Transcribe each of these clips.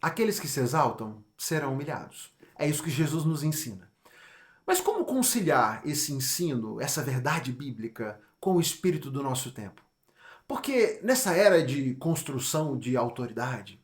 Aqueles que se exaltam serão humilhados. É isso que Jesus nos ensina. Mas como conciliar esse ensino, essa verdade bíblica, com o espírito do nosso tempo? Porque nessa era de construção de autoridade,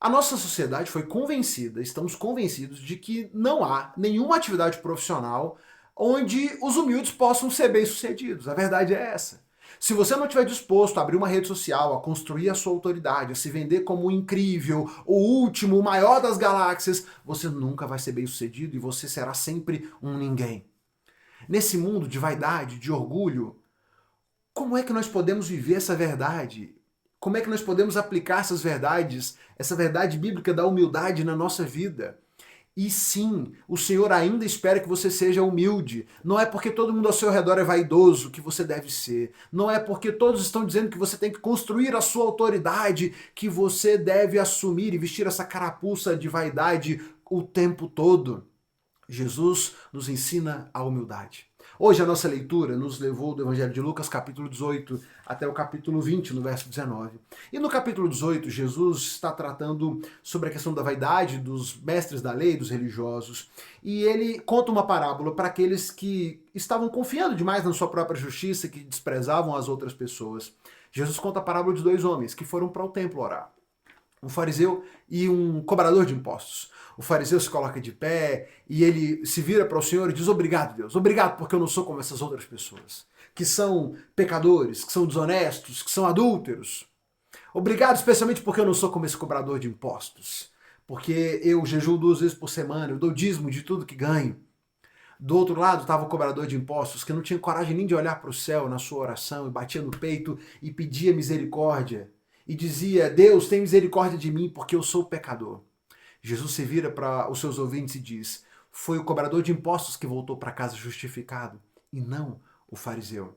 a nossa sociedade foi convencida, estamos convencidos de que não há nenhuma atividade profissional onde os humildes possam ser bem-sucedidos. A verdade é essa. Se você não estiver disposto a abrir uma rede social, a construir a sua autoridade, a se vender como o incrível, o último, o maior das galáxias, você nunca vai ser bem-sucedido e você será sempre um ninguém. Nesse mundo de vaidade, de orgulho, como é que nós podemos viver essa verdade? Como é que nós podemos aplicar essas verdades, essa verdade bíblica da humildade na nossa vida? E sim, o Senhor ainda espera que você seja humilde. Não é porque todo mundo ao seu redor é vaidoso que você deve ser. Não é porque todos estão dizendo que você tem que construir a sua autoridade que você deve assumir e vestir essa carapuça de vaidade o tempo todo. Jesus nos ensina a humildade. Hoje a nossa leitura nos levou do Evangelho de Lucas, capítulo 18, até o capítulo 20, no verso 19. E no capítulo 18, Jesus está tratando sobre a questão da vaidade dos mestres da lei, dos religiosos, e ele conta uma parábola para aqueles que estavam confiando demais na sua própria justiça, que desprezavam as outras pessoas. Jesus conta a parábola de dois homens que foram para o templo orar. Um fariseu e um cobrador de impostos. O fariseu se coloca de pé e ele se vira para o Senhor e diz: obrigado, Deus, obrigado porque eu não sou como essas outras pessoas, que são pecadores, que são desonestos, que são adúlteros. Obrigado especialmente porque eu não sou como esse cobrador de impostos, porque eu jejuo 2 vezes por semana, eu dou dízimo de tudo que ganho. Do outro lado estava o cobrador de impostos, que não tinha coragem nem de olhar para o céu na sua oração e batia no peito e pedia misericórdia. E dizia: Deus, tem misericórdia de mim porque eu sou pecador. Jesus se vira para os seus ouvintes e diz: foi o cobrador de impostos que voltou para casa justificado, e não o fariseu.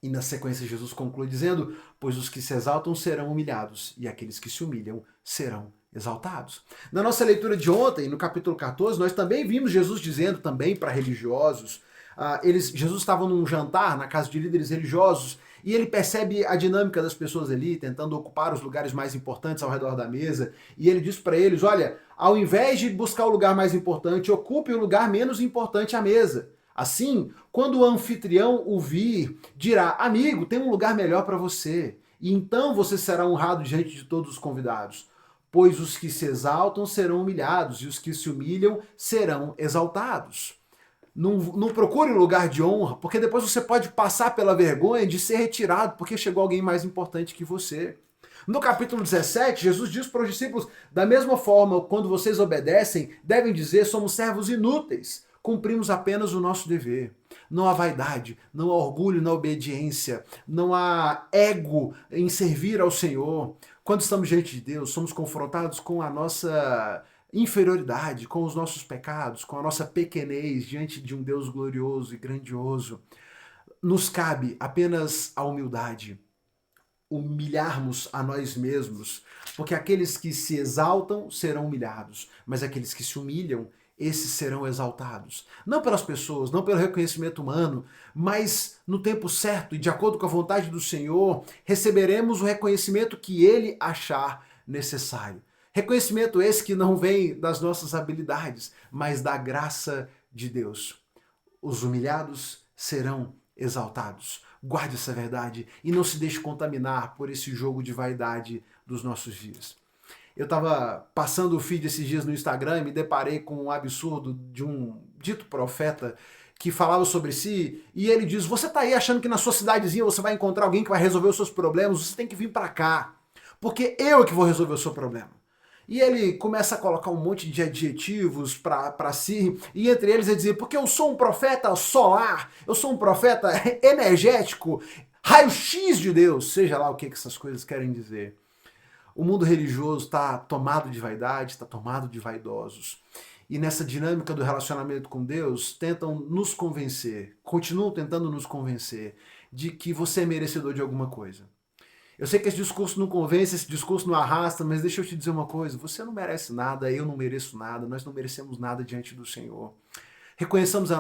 E na sequência Jesus conclui dizendo: pois os que se exaltam serão humilhados, e aqueles que se humilham serão exaltados. Na nossa leitura de ontem, no capítulo 14, nós também vimos Jesus dizendo também para religiosos, Jesus estava num jantar na casa de líderes religiosos, e ele percebe a dinâmica das pessoas ali, tentando ocupar os lugares mais importantes ao redor da mesa, e ele diz para eles: olha, ao invés de buscar o lugar mais importante, ocupe o lugar menos importante à mesa. Assim, quando o anfitrião o vir, dirá: amigo, tem um lugar melhor para você. E então você será honrado diante de todos os convidados. Pois os que se exaltam serão humilhados, e os que se humilham serão exaltados. Não procure um lugar de honra, porque depois você pode passar pela vergonha de ser retirado porque chegou alguém mais importante que você. No capítulo 17, Jesus diz para os discípulos: da mesma forma, quando vocês obedecem, devem dizer: somos servos inúteis, cumprimos apenas o nosso dever. Não há vaidade, não há orgulho na obediência, não há ego em servir ao Senhor. Quando estamos diante de Deus, somos confrontados com a nossa inferioridade, com os nossos pecados, com a nossa pequenez diante de um Deus glorioso e grandioso. Nos cabe apenas a humildade, humilharmos a nós mesmos, porque aqueles que se exaltam serão humilhados, mas aqueles que se humilham, esses serão exaltados. Não pelas pessoas, não pelo reconhecimento humano, mas no tempo certo e de acordo com a vontade do Senhor, receberemos o reconhecimento que Ele achar necessário. Reconhecimento esse que não vem das nossas habilidades, mas da graça de Deus. Os humilhados serão exaltados. Guarde essa verdade e não se deixe contaminar por esse jogo de vaidade dos nossos dias. Eu estava passando o feed esses dias no Instagram e me deparei com um absurdo de um dito profeta que falava sobre si, e ele diz: você está aí achando que na sua cidadezinha você vai encontrar alguém que vai resolver os seus problemas, você tem que vir para cá, porque eu é que vou resolver o seu problema. E ele começa a colocar um monte de adjetivos para si, e entre eles ele dizia: porque eu sou um profeta solar, eu sou um profeta energético, raio-x de Deus, seja lá o que essas coisas querem dizer. O mundo religioso está tomado de vaidade, está tomado de vaidosos. E nessa dinâmica do relacionamento com Deus, tentam nos convencer, continuam tentando nos convencer de que você é merecedor de alguma coisa. Eu sei que esse discurso não convence, esse discurso não arrasta, mas deixa eu te dizer uma coisa: você não merece nada, eu não mereço nada, nós não merecemos nada diante do Senhor. Reconheçamos a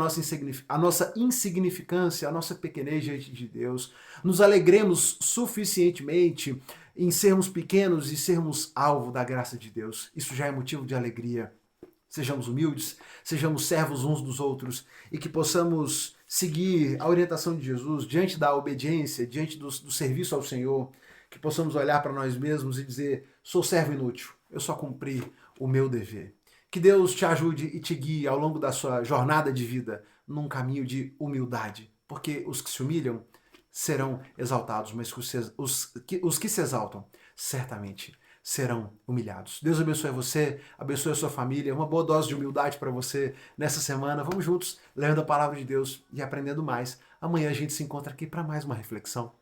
nossa insignificância, a nossa pequenez diante de Deus, nos alegremos suficientemente em sermos pequenos e sermos alvo da graça de Deus. Isso já é motivo de alegria. Sejamos humildes, sejamos servos uns dos outros e que possamos seguir a orientação de Jesus diante da obediência, diante do serviço ao Senhor, que possamos olhar para nós mesmos e dizer: sou servo inútil, eu só cumpri o meu dever. Que Deus te ajude e te guie ao longo da sua jornada de vida num caminho de humildade, porque os que se humilham serão exaltados, mas os que se exaltam certamente serão humilhados. Deus abençoe você, abençoe a sua família, uma boa dose de humildade para você nessa semana. Vamos juntos, lendo a palavra de Deus e aprendendo mais. Amanhã a gente se encontra aqui para mais uma reflexão.